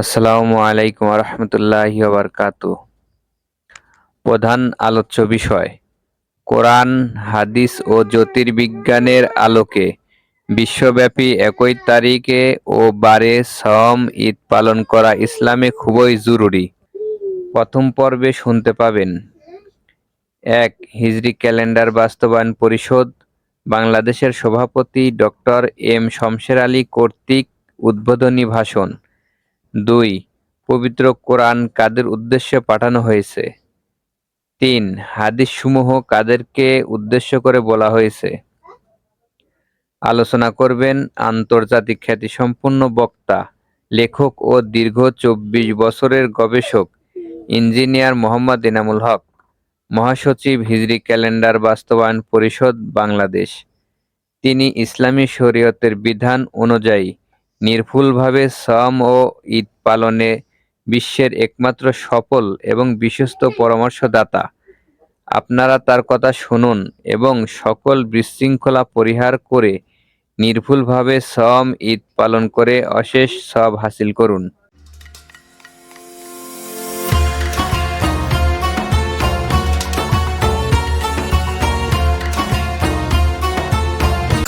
আসসালামু আলাইকুম রহমতুল্লাহি বারকাতু। প্রধান আলোচ্য বিষয়: কোরআন, হাদিস ও জ্যোতির্বিজ্ঞানের আলোকে বিশ্বব্যাপী একই তারিখে ও বারে সওম ঈদ পালন করা ইসলামে খুবই জরুরি। প্রথম পর্বে শুনতে পাবেন: ১. হিজরি ক্যালেন্ডার বাস্তবায়ন পরিষদ, বাংলাদেশের সভাপতি ডক্টর এম শমশের আলী কর্তৃক উদ্বোধনী ভাষণ। ২. পবিত্র কোরআন কাদের উদ্দেশ্যে পাঠানো হয়েছে? ৩. হাদীসসমূহ কাদেরকে উদ্দেশ্য করে বলা হয়েছে? আলোচনা করবেন আন্তর্জাতিক খ্যাতিসম্পন্ন বক্তা, লেখক ও দীর্ঘ ২৪ বছরের গবেষক ইঞ্জিনিয়ার মোহাম্মদ এনামুল হক, মহাসচিব, হিজরি ক্যালেন্ডার বাস্তবায়ন পরিষদ, বাংলাদেশ। তিনি ইসলামী শরীয়তের বিধান অনুযায়ী নির্ভুলভাবে সওম ও ঈদ পালনে বিশ্বের একমাত্র সফল এবং বিশ্বস্ত পরামর্শদাতা। আপনারা তার কথা শুনুন এবং সকল বিশৃঙ্খলা পরিহার করে নির্ভুলভাবে সওম ঈদ পালন করে অশেষ সওয়াব হাসিল করুন।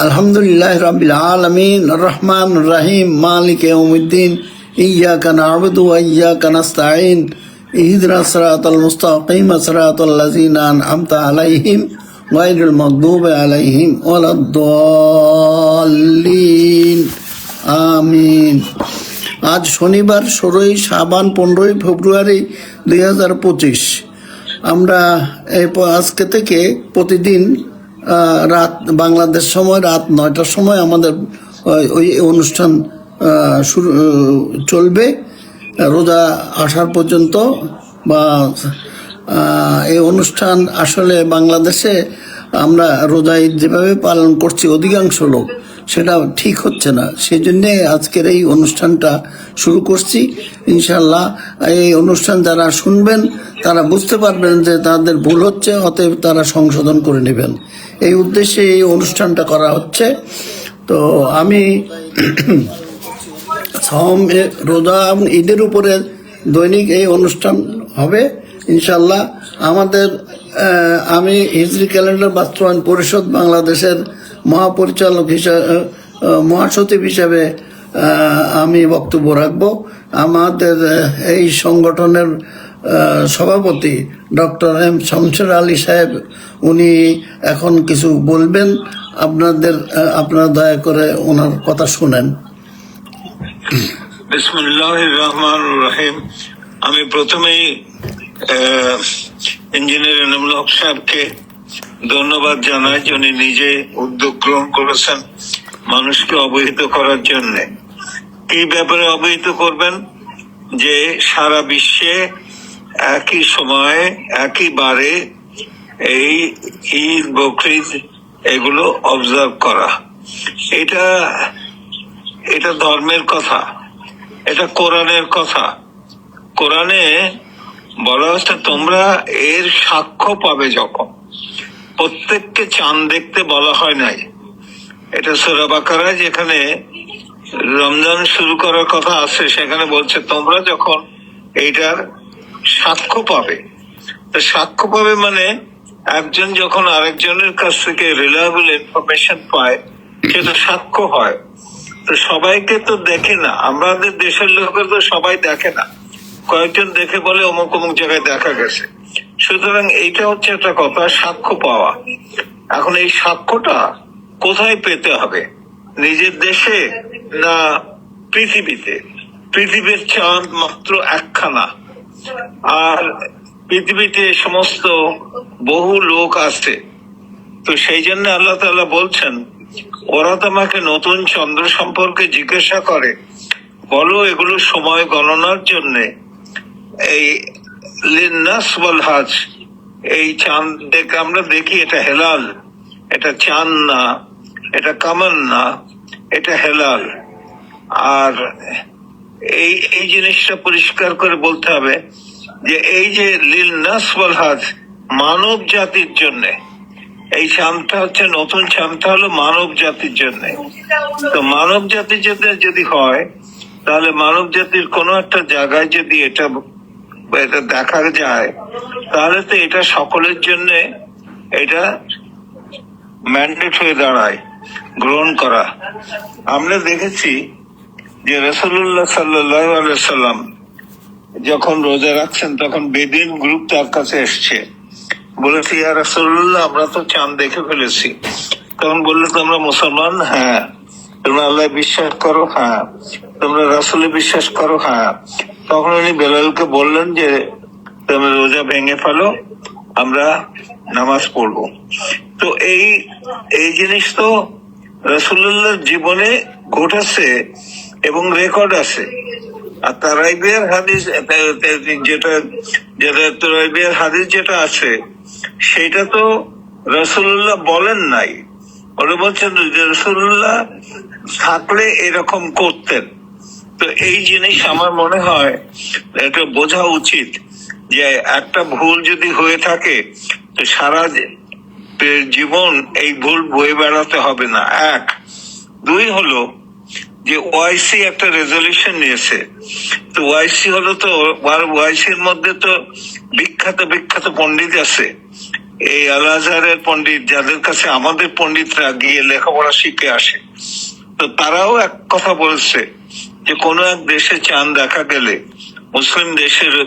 আলহামদুলিল্লাহ রাব্বিল আলামিন রহমানির রহিম মালিকি ইয়াউমিদ্দিন ইয়্যাকা না'বুদু ওয়া ইয়্যাকা নাস্তাঈন ইহদিনাস সিরাতাল মুস্তাকিম সিরাতাল লাযিনা আন'আমতা আলাইহিম গায়রিল মাগদুবি আলাইহিম ওয়ালাদ-দাল্লিন আমিন। আজ শনিবার 16 শাবান 15 ফেব্রুয়ারি 2025। আমরা আজকে থেকে প্রতিদিন রাত বাংলাদেশ সময় রাত 9টার সময় আমাদের ওই অনুষ্ঠান শুরু চলবে রোজা আসার পর্যন্ত। বা এই অনুষ্ঠান আসলে বাংলাদেশে আমরা রোজা ঈদ যেভাবে পালন করছি অধিকাংশ লোক সেটা ঠিক হচ্ছে না, সেই জন্যে আজকের এই অনুষ্ঠানটা শুরু করছি। ইনশাল্লাহ এই অনুষ্ঠান যারা শুনবেন তারা বুঝতে পারবেন যে তাদের ভুল হচ্ছে, অতএব তারা সংশোধন করে নেবেন, এই উদ্দেশ্যে এই অনুষ্ঠানটা করা হচ্ছে। তো আমি সওম, রোজা এবং ঈদের উপরে দৈনিক এই অনুষ্ঠান হবে ইনশাল্লাহ। আমাদের আমি হিজরি ক্যালেন্ডার বাস্তবায়ন পরিষদ বাংলাদেশের মহাপরিচালক হিসাবে, মহাসচিব হিসাবে আমি বক্তব্য রাখব। আমাদের এই সংগঠনের সভাপতি ডক্টর এম শমশের আলী সাহেব উনি এখন কিছু বলবেন, আপনারা দয়া করে ওনার কথা শুনেন। বিসমিল্লাহির রহমানির রহিম। আমি প্রথমেই ইঞ্জিনিয়ার এনামুল হক সাহেবকে ধন্যবাদ জানাই, যিনি নিজে উদ্যোগ গ্রহণ করেছেন মানুষকে অবহিত করার জন্য। এই ব্যাপারে অবহিত করবেন যে সারা বিশ্বে একই সময়ে একই বারে এই ঈদ, বকরিদ এগুলো অবজার্ভ করা, এটা ধর্মের কথা, এটা কোরআনের কথা। কোরআনে বলা হচ্ছে তোমরা এর সাক্ষ্য পাবে যখন। প্রত্যেককে চাঁদ দেখতে বলা হয় নাই। এটা সূরা বাকারায় যেখানে রমজান শুরু করার কথা আছে সেখানে বলছে তোমরা যখন এইটার সাক্ষ্য পাবে। তো সাক্ষ্য পাবে মানে একজন যখন আরেকজনের কাছ থেকে রিলায়েবল ইনফরমেশন পায় সেটা সাক্ষ্য হয়। তো সবাইকে তো দেখে না, আমাদের দেশের লোকের তো সবাই দেখে না, কয়েকজন দেখে বলে অমুক অমুক জায়গায় দেখা গেছে। সুতরাং এইটা হচ্ছে একটা কথা, সাক্ষ্য পাওয়া। এখন এই সাক্ষ্যটা কোথায় পেতে হবে? নিজের দেশে না পৃথিবীতে? পৃথিবীর চাঁদ মাত্র একখানা, আর পৃথিবীতে সমস্ত বহু লোক আছে। তো সেই জন্য আল্লাহ তাআলা বলছেন ওরা তোমাকে নতুন চন্দ্র সম্পর্কে জিজ্ঞাসা করে, বলো এগুলো সময় গণনার জন্য। এই লিন্নাস ওয়াল হাজ, এই চাঁদ দেখে আমরা দেখি এটা হেলাল, এটা চাঁদ না, এটা কামার না, এটা হেলাল। আর এই জিনিসটা পরিষ্কার করে বলতে হবে যে এই যে লিন্নাস ওয়াল হাজ মানব জাতির জন্য, এই চাঁদটা হচ্ছে নতুন চাঁদটা হলো মানব জাতির জন্য। তো মানব জাতির জন্য যদি হয় তাহলে মানব জাতির কোনো একটা জায়গায় যদি এটা এটা দেখা যায়, তাহলে তো এটা সকলের জন্য এটা ম্যান্ডেট হয়ে দাঁড়ায় গ্রহণ করা। আমরা দেখেছি যে রাসূলুল্লাহ সাল্লাল্লাহু আলাইহি সাল্লাম যখন রোজা রাখছেন, তখন বেদিন গ্রুপ তার কাছে এসছে, বলেছে ইয়া রাসূলুল্লাহ, আমরা তো চাঁদ দেখে ফেলেছি। তখন বললো, তোমরা মুসলমান? হ্যাঁ। তোমরা আল্লাহ বিশ্বাস করো? হ্যাঁ। তোমরা রাসূলে বিশ্বাস করো? হ্যাঁ। তখন উনি বেলালকে বললেন যে তুমি রোজা ভেঙে ফেলো, আমরা নামাজ পড়বো। তো এই এই জিনিস তো রাসূলুল্লাহর জীবনে ঘটেছে এবং রেকর্ড আছে। আর তারাইবিয়ার হাদিস যেটা যেটা তারাইবিয়ার হাদিস যেটা আছে, সেটা তো রাসূলুল্লাহ বলেন নাই, ওরা বলছেন যে রাসূলুল্লাহ থাকলে এরকম করতেন। তো এই জিনিস আমার মনে হয় এটা বোঝা উচিত যে একটা ভুল যদি হয়ে থাকে তো সারা জীবন এই ভুল বয়ে বেড়াতে হবে না। এক। দুই হলো যে ওআইসি একটা রেজলিউশন নিয়েছে। তো ওআইসি হলো তো ওআইসির মধ্যে তো বিখ্যাত বিখ্যাত পণ্ডিত আছে, এই আল আজহারের পণ্ডিত, যাদের কাছে আমাদের পণ্ডিতরা গিয়ে লেখাপড়া শিখে আসে। তো তারাও এক কথা বলছে যে কোন এক দেশে চাঁদ দেখা গেলে মুসলিম দেশের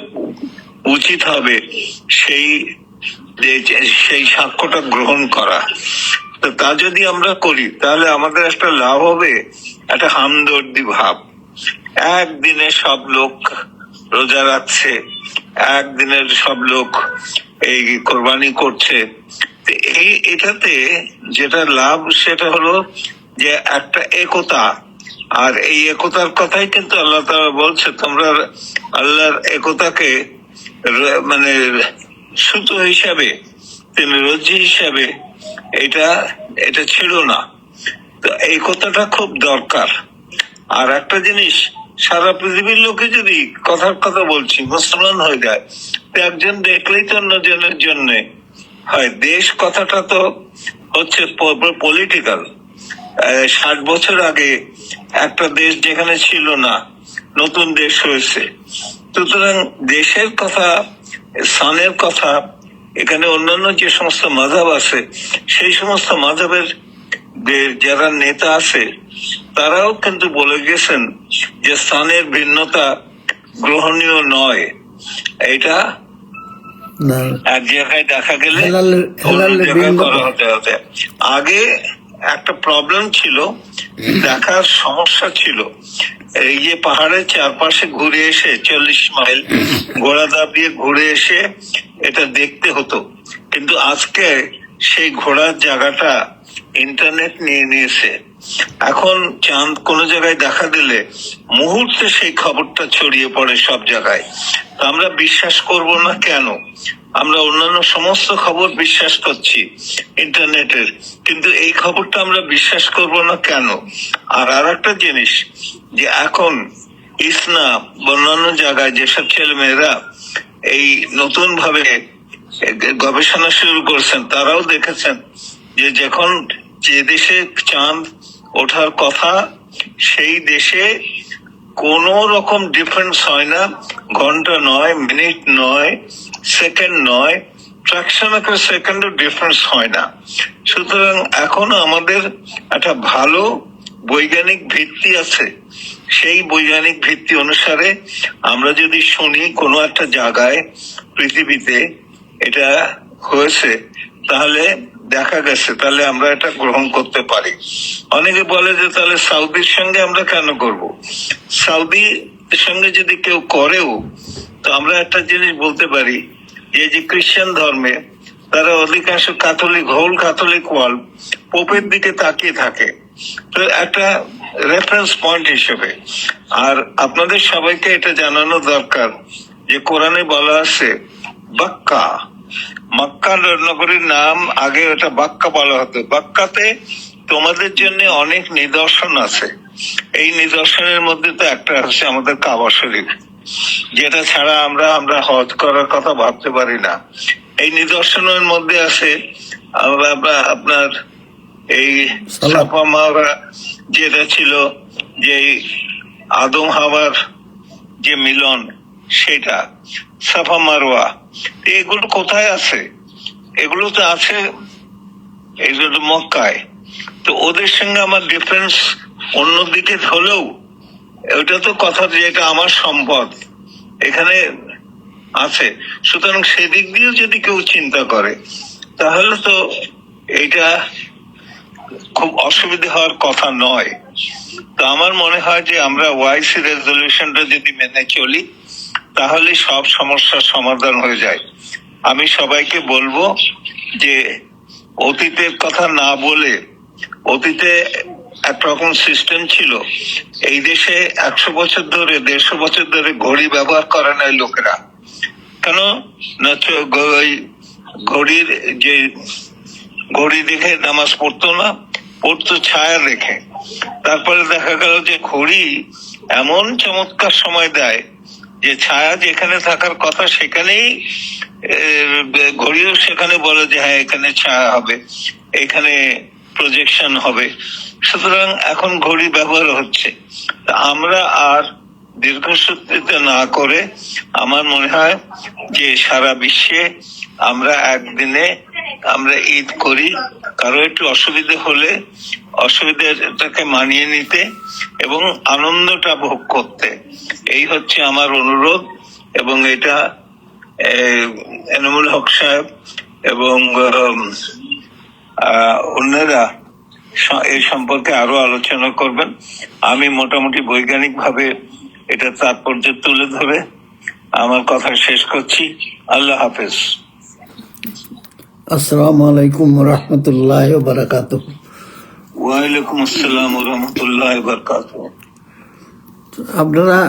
উচিত হবে সেই সেই সাক্ষ্যটা গ্রহণ করা। তো তা যদি আমরা করি তাহলে আমাদের একটা লাভ হবে, একটা হামদর্দি ভাব। একদিনে সব লোক রোজা রাখছে, একদিনের সব লোক এই কোরবানি করছে। এই এটাতে যেটা লাভ সেটা হলো যে একটা একতা। আর এই একতার কথাই কিন্তু আল্লাহ তাআলা বলছে, তোমরা আল্লাহর একতাকে মানে সুতো হিসাবে, তিনি রজ্জু হিসাবে এটা এটা ছিল না। তো এই কথাটা খুব দরকার। আর একটা জিনিস, সারা পৃথিবীর লোকে যদি কথার কথা বলছি মুসলমান হয়ে যায়, তো একজন দেখলেই তো অন্যজনের জন্য হয়। দেশ কথাটা তো হচ্ছে পলিটিক্যাল। 60 বছর আগে একটা দেশ যেখানে ছিল না, নতুন দেশ হয়েছে। সুতরাং দেশের কথা, স্থানের কথা, এখানে অন্যান্য যে সমস্ত মাযহাব আছে, সেই সমস্ত মাযহাবের যারা নেতা আছে তারাও কিন্তু বলে গেছেন যে স্থানের ভিন্নতা গ্রহণীয় নয়। এটা না, এক জায়গায় দেখা গেলে হেলালের- অন্য হেলালের জায়গায় ভিন্ন- করা হতে হতে। আগে একটা প্রবলেম ছিল, দেখার সমস্যা ছিল। এই যে পাহাড়ের চারপাশে ঘুরে এসে 40 মাইল ঘোড়া দাপিয়ে ঘুরে এসে এটা দেখতে হতো। কিন্তু আজকে সেই ঘোড়ার জায়গাটা ইন্টারনেট নিয়ে নিয়েছে। এখন চাঁদ কোন জায়গায় দেখা দিলে মুহূর্তে সেই খবরটা ছড়িয়ে পড়ে সব জায়গায়। তো আমরা বিশ্বাস করব না কেন? আমরা অন্যান্য সমস্ত খবর বিশ্বাস করছি ইন্টারনেটের, কিন্তু এই খবরটা আমরা বিশ্বাস করব না কেন? আর আরেকটা জিনিস, যে এখন ইসনা অন্যান্য জায়গায় যেসব ছেলে মেয়েরা এই নতুন ভাবে গবেষণা শুরু করছেন, তারাও দেখেছেন যে যখন যে দেশে চাঁদ ওঠার কথা, সেই দেশে কোন রকম ডিফারেন্স হয় না। ঘন্টা নয়, মিনিট নয়, সেকেন্ড নয়, ফ্র্যাকশন অফ এ সেকেন্ডও ডিফারেন্স হয় না। সুতরাং এখনো আমাদের একটা ভালো বৈজ্ঞানিক ভিত্তি আছে। সেই বৈজ্ঞানিক ভিত্তি অনুসারে আমরা যদি শুনি কোনো একটা জায়গায় পৃথিবীতে এটা হয়েছে, তাহলে দেখা গেছে, তাহলে আমরা এটা গ্রহণ করতে পারি। অনেকে বলে যে তাহলে সৌদির সঙ্গে আমরা কেন করব? সৌদির সঙ্গে যদি কেউ করেও, তো আমরা একটা জিনিস বলতে পারি যে খ্রিস্টান ধর্মে তারা অধিকাংশ ক্যাথলিক, হোল ক্যাথলিক ওয়ার্ল্ড পোপের দিকে তাকিয়ে থাকে। তো একটা রেফারেন্স পয়েন্ট হিসেবে। আর আপনাদের সবাইকে এটা জানানো দরকার যে কোরআনে বলা আছে বাক্কা, মক্কা নগরীর নাম আগে ওটা বাক্কা বলা হতো। বাক্কাতে তোমাদের জন্য অনেক নিদর্শন আছে। এই নিদর্শনের মধ্যে তো একটা হচ্ছে আমাদের কাবা শরীফ, যেটা ছাড়া আমরা হজ করার কথা ভাবতে পারি না। এই নিদর্শনের মধ্যে আছে আপনার এই সাফা মাওয়া, যেটা ছিল যে আদম হাওয়ার যে মিলন, সেটা সাফা মারওয়া, এগুলো কোথায় আছে? এগুলো তো আছে এগুলো তো মক্কায়। তো ওদের সঙ্গে আমার ডিফারেন্স অন্যদিকে হলেও ওটা তো কথা যে এটা আমার সম্পদ এখানে আছে। সুতরাং সেদিক দিয়েও যদি কেউ চিন্তা করে তাহলে তো এটা খুব অসুবিধা হওয়ার কথা নয়। তো আমার মনে হয় যে আমরা ওয়াইসি রেজলিউশনটা যদি মেনে চলি তাহলে সব সমস্যার সমাধান হয়ে যায়। আমি সবাইকে বলবো যে অতীতের কথা না বলে, অতীতে একরকম সিস্টেম ছিল, এই দেশে 100 বছর ধরে 150 বছর ধরে ঘড়ি ব্যবহার করে না লোকেরা। কেন না? ঘড়ির যে ঘড়ি দেখে নামাজ পড়তো না, পড়তো ছায়া দেখে। তারপরে দেখা গেল যে ঘড়ি এমন চমৎকার সময় দেয় যে ছায়া যেখানে থাকার কথা সেখানেই ঘড়িও সেখানে বলে যে হ্যাঁ এখানে ছায়া হবে, এখানে প্রজেকশন হবে। সুতরাং এখন ঘড়ি ব্যবহার হচ্ছে। আমরা আর দীর্ঘসূত্রিতা না করে আমার মনে হয় যে সারা বিশ্বে আমরা একদিনে আমরা ঈদ করি, কারো একটু অসুবিধা হলে অসুবিধাটাকে মানিয়ে নিতে এবং আনন্দটা ভোগ করতে, এই হচ্ছে আমার অনুরোধ। এবং এটা এনামুল হক সাহেব এবং অন্যরা এই সম্পর্কে আরো আলোচনা করবেন। আমি মোটামুটি বৈজ্ঞানিক ভাবে এটা তাৎপর্য তুলে ধরে আমার কথা শেষ করছি। আল্লাহ হাফেজ। আসসালামু আলাইকুম রহমতুল্লাহ বারাকাতুহ। ওয়ালাইকুম আসসালাম রহমতুল্লাহ বরকাত। আপনারা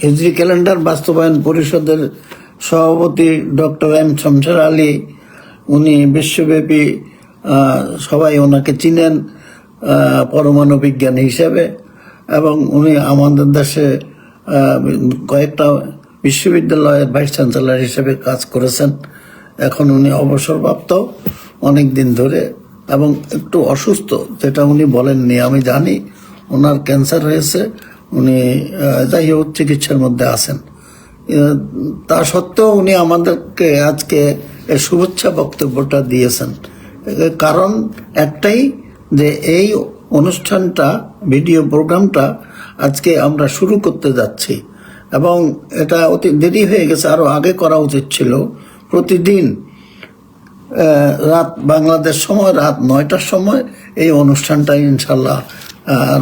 হিজরি ক্যালেন্ডার বাস্তবায়ন পরিষদের সভাপতি ডক্টর এম শমশের আলী, উনি বিশ্বব্যাপী সবাই ওনাকে চিনেন পরমাণু বিজ্ঞানী হিসেবে, এবং উনি আমাদের দেশে কয়েকটা বিশ্ববিদ্যালয়ের ভাইস চ্যান্সেলর হিসেবে কাজ করেছেন। এখন উনি অবসরপ্রাপ্ত অনেক দিন ধরে এবং একটু অসুস্থ, যেটা উনি বলেননি, আমি জানি ওনার ক্যান্সার হয়েছে। উনি যাই হোক চিকিৎসার মধ্যে আছেন। তা সত্ত্বেও উনি আমাদেরকে আজকে এই শুভেচ্ছা বক্তব্যটা দিয়েছেন। কারণ একটাই, যে এই অনুষ্ঠানটা, ভিডিও প্রোগ্রামটা আজকে আমরা শুরু করতে যাচ্ছি এবং এটা অতি দেরি হয়ে গেছে, আরো আগে করা উচিত ছিল। প্রতিদিন রাত বাংলাদেশ সময় রাত 9টার সময় এই অনুষ্ঠানটা ইনশাল্লাহ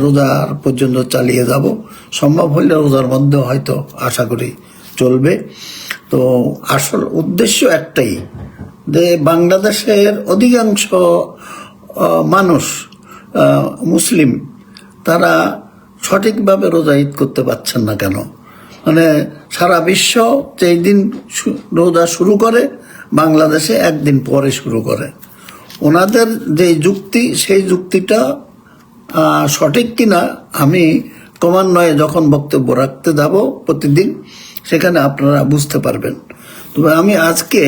রোজার পর্যন্ত চালিয়ে যাব। সম্ভব হইলে রোজার মধ্যে হয়তো আশা করি চলবে। তো আসল উদ্দেশ্য একটাই, যে বাংলাদেশের অধিকাংশ মানুষ মুসলিম, তারা সঠিকভাবে রোজা ঈদ করতে পারছেন না কেন? মানে সারা বিশ্ব যেই দিন রোজা শুরু করে, বাংলাদেশে একদিন পরে শুরু করে। ওনাদের যে যুক্তি, সেই যুক্তিটা সঠিক কিনা আমি ক্রমান্বয়ে যখন বক্তব্য রাখতে যাব প্রতিদিন, সেখানে আপনারা বুঝতে পারবেন। তবে আমি আজকে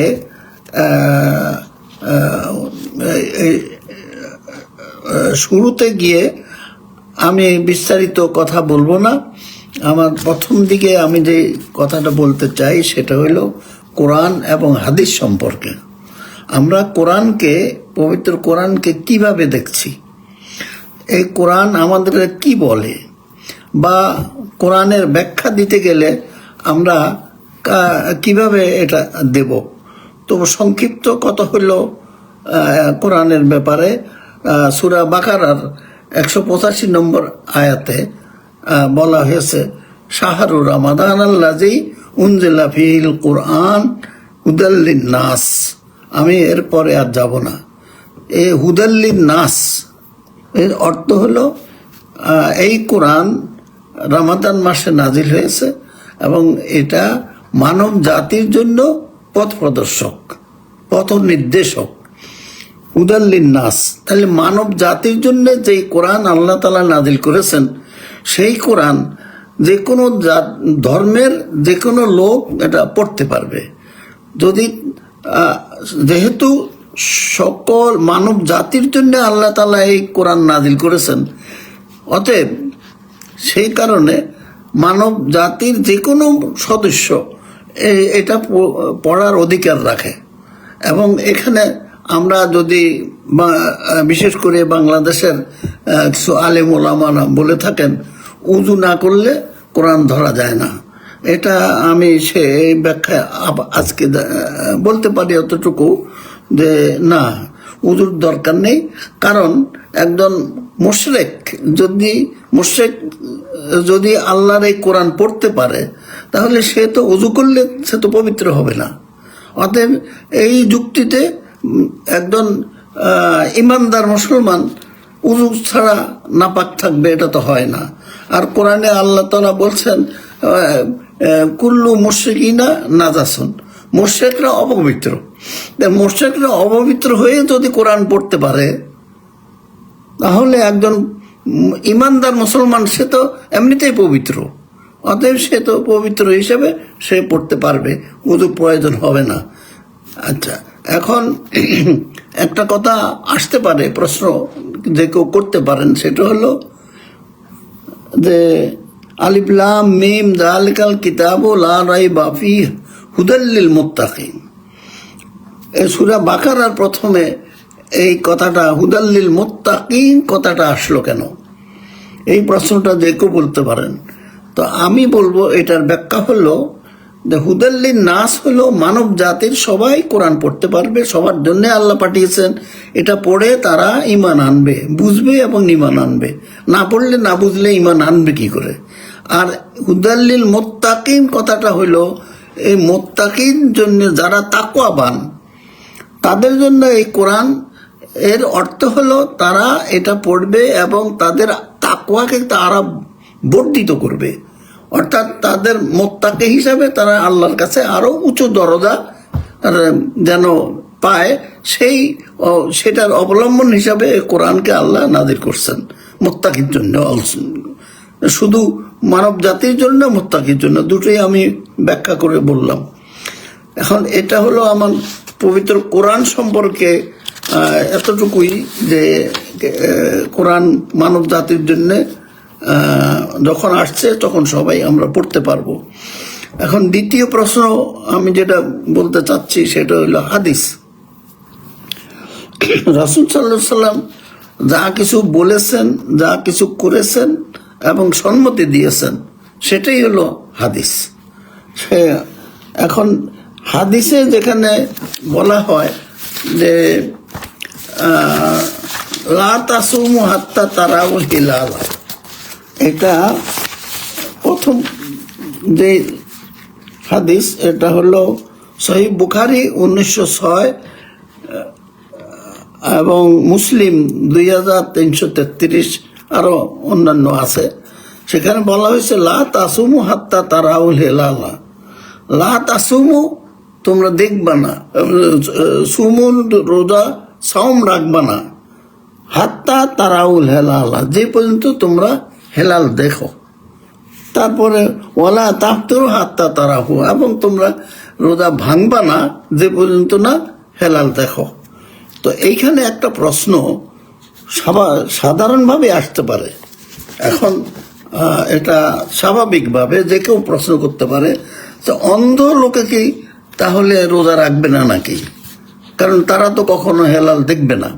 শুরুতে গিয়ে আমি বিস্তারিত কথা বলবো না। আমার প্রথম দিকে আমি যে কথাটা বলতে চাই সেটা হইল কোরআন এবং হাদিস সম্পর্কে। আমরা কোরআনকে, পবিত্র কোরআনকে কিভাবে দেখছি, এই কোরআন আমাদের কি বলে, বা কোরআনের ব্যাখ্যা দিতে গেলে আমরা কিভাবে এটা দেব। তো সংক্ষিপ্ত কথা হইল কোরআনের ব্যাপারে সূরা বাকারার 185 নম্বর আয়াতে বলা হয়েছে, শাহরুর রমাদান আল্লাযী উনজিলা ফীহিল কুরআন হুদাল লিন-নাস। আমি এরপরে আর যাব না। এই হুদাল লিন-নাস এর অর্থ হলো এই কোরআন রমাদান মাসে নাজিল হয়েছে এবং এটা মানব জাতির জন্য পথ প্রদর্শক, পথ নির্দেশক। হুদাল লিন-নাস, তাহলে মানব জাতির জন্য যেই কোরআন আল্লাহ তাআলা নাজিল করেছেন, সেই কোরআন যে কোনো ধর্মের যে কোনো লোক এটা পড়তে পারবে। যদি যেহেতু সকল মানব জাতির জন্য আল্লাহ তাআলা এই কোরআন নাজিল করেছেন, অতএব সেই কারণে মানব জাতির যে কোনো সদস্য এটা পড়ার অধিকার রাখে। এবং এখানে আমরা যদি বিশেষ করে বাংলাদেশের কিছু আলেম ওলামারা বলে থাকেন উযু না করলে কোরআন ধরা যায় না, এটা আমি সেই ব্যাখ্যা আজকে বলতে পারি অতটুকু যে না, উযুর দরকার নেই। কারণ একজন মুশরিক যদি আল্লাহর এই কোরআন পড়তে পারে তাহলে সে তো উযু করলে সে তো পবিত্র হবে না। অতএব এই যুক্তিতে একজন ইমানদার মুসলমান উযু ছাড়া নাপাক থাকবে, এটা তো হয় না। আর কোরআনে আল্লাহ তাআলা বলছেন কুল্লু মুশরিকিনা নাজাসুন, মুশরিকরা অপবিত্র। মুশরিকরা অপবিত্র হয়ে যদি কোরআন পড়তে পারে তাহলে একজন ইমানদার মুসলমান সে তো এমনিতেই পবিত্র, অতএব সে তো পবিত্র হিসেবে সে পড়তে পারবে, উযুর প্রয়োজন হবে না। আচ্ছা, এখন একটা কথা আসতে পারে, প্রশ্ন যে কেউ করতে পারেন, সেটা হলো যে আলিফ লাম মিম যালিকাল কিতাবু লা রাইবা ফীহি হুদাল লিল মুত্তাকিন, এই সূরা বাকারার প্রথমে এই কথাটা হুদাল লিল মুত্তাকিন কথাটা আসলো কেন? এই প্রশ্নটা যে কেউ বলতে পারেন। তো আমি বলবো এটার ব্যাখ্যা হলো যে হুদাল লিন নাস হলো মানব জাতির সবাই কোরআন পড়তে পারবে, সবার জন্য আল্লাহ পাঠিয়েছেন। এটা পড়ে তারা ঈমান আনবে, বুঝবে এবং ঈমান আনবে। না পড়লে না বুঝলে ঈমান আনবে কি করে? আর হুদাল লিল মুত্তাকিন কথাটা হলো এই মুত্তাকিন জন্য যারা তাকওয়াবান তাদের জন্য এই কোরআন, এর অর্থ হলো তারা এটা পড়বে এবং তাদের তাকওয়াকে তারা বর্ধিত করবে, অর্থাৎ তাদের মুত্তাকি হিসাবে তারা আল্লাহর কাছে আরো উঁচু দরজা যেন পায়, সেটার অবলম্বন হিসাবে কোরআনকে আল্লাহ নাযিল করছেন মুত্তাকির জন্য। শুধু মানব জাতির জন্য, মুত্তাকির জন্য, দুটোই আমি ব্যাখ্যা করে বললাম। এখন এটা হলো আমার পবিত্র কোরআন সম্পর্কে এতটুকুই যে কোরআন মানব জাতির জন্য যখন আসছে তখন সবাই আমরা পড়তে পারবো। এখন দ্বিতীয় প্রশ্ন আমি যেটা বলতে চাচ্ছি সেটা হলো হাদিস। রাসূল সাল্লাল্লাহু আলাইহি সাল্লাম যা কিছু বলেছেন, যা কিছু করেছেন এবং সম্মতি দিয়েছেন সেটাই হলো হাদিস। এখন হাদিসে যেখানে বলা হয় যে লা তাসুমু হাত্তা তারাউল হিলাল, এটা প্রথম যে হাদিস, এটা হলো সহিহ বুখারী 1906 এবং মুসলিম 2333, আরো অন্যান্য আছে। সেখানে বলা হয়েছে লা তাসুমু হাত্তা তারাউল হিলাল, লা তাসুমু তোমরা দেখবা না, সুমুন রোজা সাওম রাখবা না, হাত্তা তারাউল হেলাল যে পর্যন্ত তোমরা হেলাল দেখো। তারপরে ওয়ালা তাফতিরু হাত্তা তারাহু, এবং তোমরা রোজা ভাঙবা না যে পর্যন্ত না হেলাল দেখো। তো এইখানে একটা প্রশ্ন সাধারণভাবে আসতে পারে। এখন এটা স্বাভাবিকভাবে যে কেউ প্রশ্ন করতে পারে যে অন্ধ লোকে কি তাহলে রোজা রাখবে না নাকি? কারণ তারা তো কখনো হেলাল দেখবে না।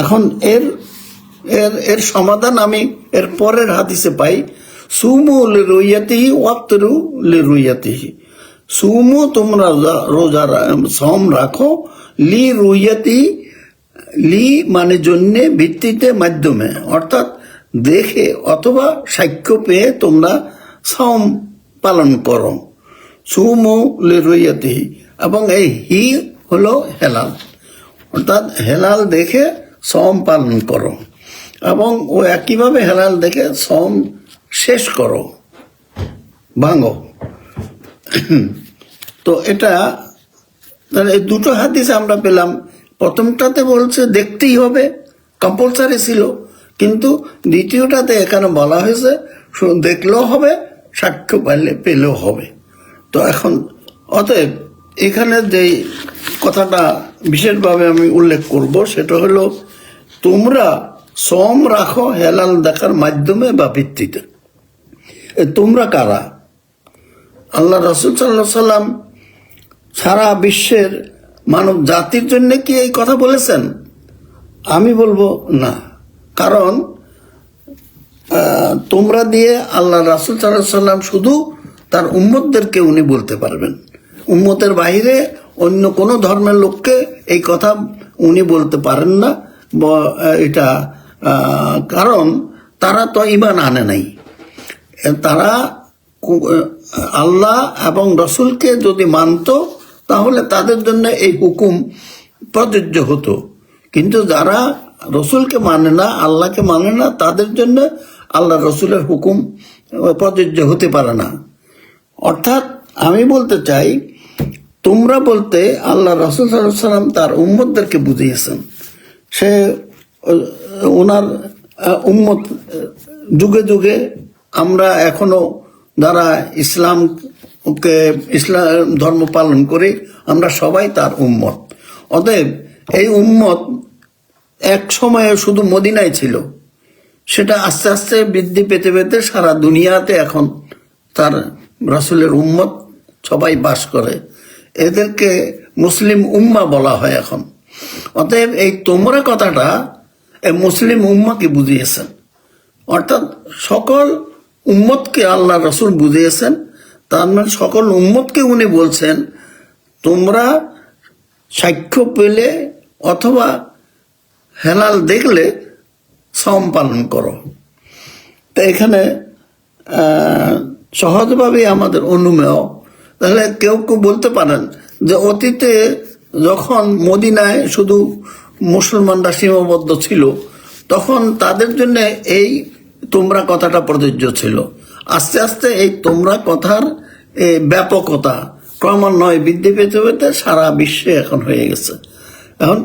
এখন এর সমাধান আমি এর পরের হাদিসে পাই, সুমু লিরুইয়াতিহি ওয়াফতিরু লিরুইয়াতিহি, সুমু তোমরা রোজা সম রাখো, লিরুইয়াতিহি, লি মানে জন্য, ভিত্তিতে, মাধ্যমে, অর্থাৎ দেখে অথবা সাক্ষ্য পেয়ে তোমরা সম পালন করো। সুমু লিরুইয়াতিহি, এবং এই হি হলো হেলাল, অর্থাৎ হেলাল দেখে সম পালন করো, এবং ও একইভাবে হেলাল দেখে সম শেষ করো, ভাঙো। তো এটা এই দুটো হাদিস আমরা পেলাম। প্রথমটাতে বলছে দেখতেই হবে, কম্পালসারি ছিল, কিন্তু দ্বিতীয়টাতে এখানে বলা হয়েছে দেখলেও হবে, সাক্ষ্য পেলেও হবে। তো এখন অতএব এখানে যে কথাটা বিশেষভাবে আমি উল্লেখ করব সেটা হলো তোমরা সম রাখো হেলাল দেখার মাধ্যমে বা ভিত্তিতে। তোমরা কারা? আল্লাহ রাসূল সাল্লাল্লাহু আলাইহি সাল্লাম সারা বিশ্বের মানব জাতির জন্য কি এই কথা বলেছেন? আমি বলবো না, কারণ তোমরা দিয়ে আল্লাহ রাসূল সাল্লাল্লাহু আলাইহি সাল্লাম শুধু তার উম্মতদেরকে উনি বলতে পারবেন। উম্মতের বাইরে অন্য কোনো ধর্মের লোককে এই কথা উনি বলতে পারেন না। এটা কারণ তারা তো ঈমান আনে নাই। তারা আল্লাহ এবং রসুলকে যদি মানত তাহলে তাদের জন্য এই হুকুম প্রযোজ্য হতো, কিন্তু যারা রসুলকে মানে না, আল্লাহকে মানে না, তাদের জন্য আল্লাহ রসুলের হুকুম প্রযোজ্য হতে পারে না। অর্থাৎ আমি বলতে চাই, তোমরা বলতে আল্লাহ রসুল সাল্লাল্লাহু আলাইহি সাল্লাম তার উম্মতদেরকে বুঝিয়েছেন। সে ওনার উম্মত যুগে যুগে আমরা এখনো যারা ইসলাম ধর্ম পালন করি, আমরা সবাই তার উম্মত। অতএব এই উম্মত এক সময়ে শুধু মদিনায় ছিল, সেটা আস্তে আস্তে বৃদ্ধি পেতে পেতে সারা দুনিয়াতে এখন তার রাসূলের উম্মত সবাই বাস করে। এদেরকে মুসলিম উম্মাহ বলা হয় এখন। অতএব এই তোমরা কথাটা এই মুসলিম উম্মাহকে বুঝিয়েছেন, অর্থাৎ সকল উম্মতকে আল্লাহ রসুল বুঝিয়েছেন। তার মানে সকল উম্মতকে উনি বলছেন, তোমরা সাক্ষ্য পেলে অথবা হেলাল দেখলে সম পালন করো। তো এখানে সহজভাবে আমাদের অনুমেয়। তাহলে কেউ কেউ বলতে পারেন যে অতীতে যখন মদিনায় শুধু মুসলমানরা সীমাবদ্ধ ছিল, তখন তাদের জন্য এই তোমরা কথাটা প্রযোজ্য ছিল। আস্তে আস্তে এই তোমরা কথার ব্যাপকতা ক্রমান্বয়ে বৃদ্ধি পেতে পেতে সারা বিশ্বে এখন হয়ে গেছে। এখন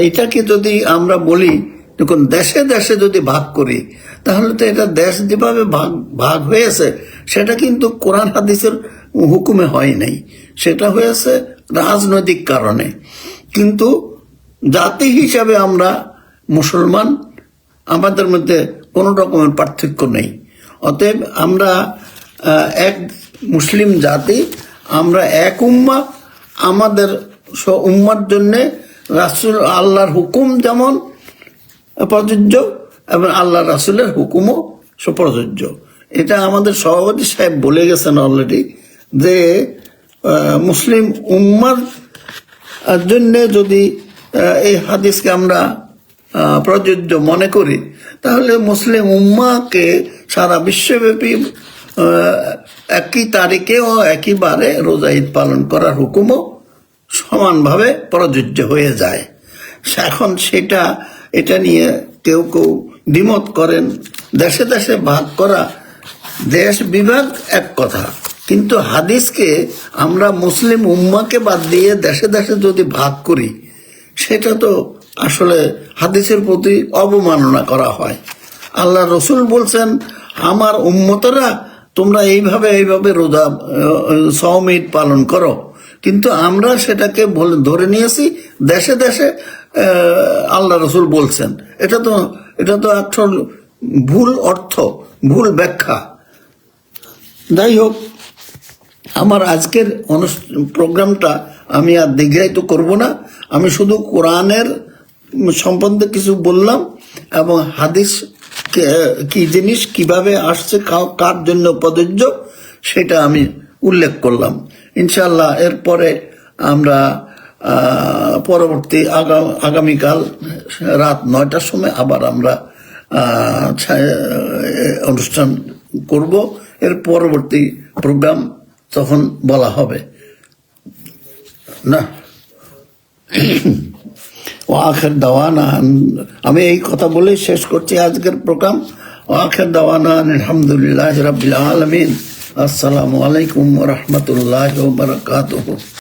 এইটাকে যদি আমরা বলি, যখন দেশে দেশে যদি ভাগ করি, তাহলে তো এটা দেশ যেভাবে ভাগ হয়েছে সেটা কিন্তু কোরআন হাদিসের হুকুমে হয় নাই, সেটা হয়েছে রাজনৈতিক কারণে। কিন্তু জাতি হিসাবে আমরা মুসলমান, আমাদের মধ্যে কোনো রকমের পার্থক্য নেই। অতএব আমরা এক মুসলিম জাতি, আমরা এক উম্মাহ। আমাদের উম্মার জন্যে রাসূল আল্লাহর হুকুম যেমন প্রযোজ্য এবং আল্লাহ রাসূলের হুকুমও প্রযোজ্য। এটা আমাদের সভাপতি সাহেব বলে গেছেন অলরেডি, যে মুসলিম উম্মার জন্য যদি এই হাদিসকে আমরা প্রযোজ্য মনে করি, তাহলে মুসলিম উম্মাকে সারা বিশ্বব্যাপী একই তারিখে ও একই বারে রোজা ঈদ পালন করার হুকুমও সমানভাবে প্রযোজ্য হয়ে যায়। এখন এটা নিয়ে কেউ কেউ দ্বিমত করেন। দেশে দেশে ভাগ করা, দেশ বিভাগ এক কথা, কিন্তু হাদিসকে আমরা মুসলিম উম্মাকে বাদ দিয়ে দেশে দেশে যদি ভাগ করি, সেটা তো আসলে হাদিসের প্রতি অবমাননা করা হয়। আল্লাহ রসুল বলছেন, আমার উম্মতরা তোমরা এইভাবে রোজা সওম ঈদ পালন করো, কিন্তু আমরা সেটাকে ধরে নিয়েছি দেশে দেশে আল্লাহ রসুল বলছেন। এটা তো একটা ভুল অর্থ, ভুল ব্যাখ্যা। যাই হোক, আমার আজকের প্রোগ্রামটা আমি আর দীর্ঘায়িত করব না। আমি শুধু কোরআনের সম্বন্ধে কিছু বললাম এবং হাদিস কি জিনিস, কিভাবে আসছে, কার জন্য প্রযোজ্য, সেটা আমি উল্লেখ করলাম। ইনশাল্লাহ এরপরে আমরা পরবর্তী আগামীকাল রাত 9টার সময় আবার আমরা অনুষ্ঠান করব। এর পরবর্তী প্রোগ্রাম তখন বলা হবে না। ও আখের দাওয়ানা, আমি এই কথা বলে শেষ করছি আজকের প্রোগ্রাম। ও আখের দাওয়ানা আলহামদুলিল্লাহ রাব্বিল আলামিন। আসসালামু আলাইকুম ওয়া রাহমাতুল্লাহি ওয়া বারাকাতুহু।